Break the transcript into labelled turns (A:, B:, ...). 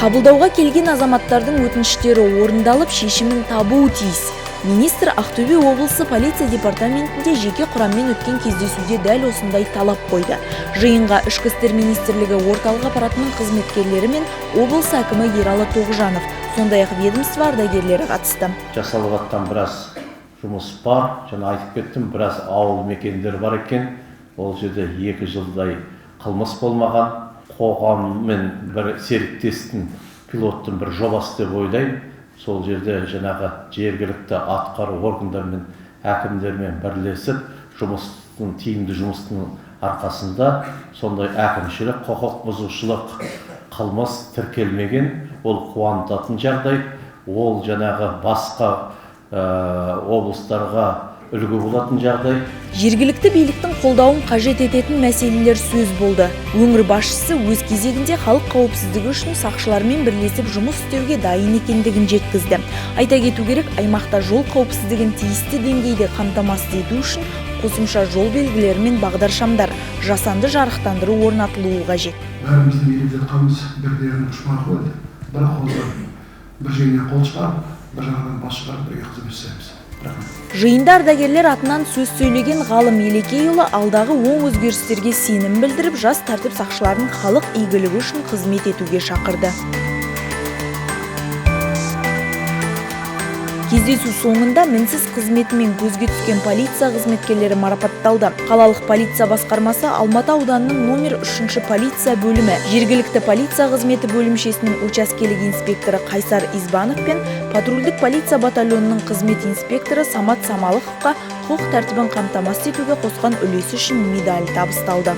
A: Қабылдауға келген азаматтардың өтініштері орындалып, шешімін табуы тиіс. Министр Ақтөбе облысы полиция департаментінде жеке құраммен өткен кездесуде дәл осындай талап қойды. Жиынға Ішкі істер министрлігі орталық аппаратының қызметкерлері мен облыс әкімі Ералы Тоғжанов, сондай-ақ ведомство ардагерлері қатысты.
B: Жасалып жатқан біраз жұмыс бар, жаңа айтып кеттім, біраз ауыл мекендер бар екен. Ол жерде 2 жылдай қылмыс болмаған. Қоғаммен бір серіктестің пилоттың бір жобасы деп ойлаймын. Сол жерде жаңағы жергілікті атқару органдарымен, әкімдермен бірлесіп, тиімді жұмыстың арқасында сондай әкімшілік құқық бұзушылық қылмыс тіркелмеген, ол қуантатын жағдай, ол жаңағы басқа облыстарға үлгі болатын жағдай.
A: Жергілікті биліктің қолдауын қажет ететін мәселелер сөз болды. Өңір басшысы өз кезегінде халық қауіпсіздігі үшін сақшылармен бірлесіп жұмыс істеуге дайын екендігін жеткізді. Айта кету керек, аймақта жол қауіпсіздігін тиісті деңгейде қамтамасыз ету үшін қосымша жол белгілері мен бағдаршамдар, жасанды жарықтандыру орнатылуы қажет.
C: Бәріміздің елеп жатқанымыз бірден ұшмақ болды. Бірақ олар бір жеріне қол шығарып, бір жағынан бас шығарып, бірге қызмет жасаймыз.
A: Жиында ардагерлер атынан сөз сөйлеген Ғалым Елекейұлы алдағы оң өзгерістерге сенім білдіріп, жас тәртіп сақшыларын халық игілігі үшін қызмет етуге шақырды. Кездесу соңында мінсіз қызметімен көзге түскен полиция қызметкерлері марапатталды. Қалалық полиция басқармасы Алматы ауданының номер 3 полиция бөлімі, жергілікті полиция қызметі бөлімшесінің учаскелік инспекторы Қайсар Избанов пен патрульдік полиция батальонының қызмет инспекторы Самат Самалықовқа құқық тәртібін қамтамасыз етуге қосқан үлесі үшін медаль табысталды.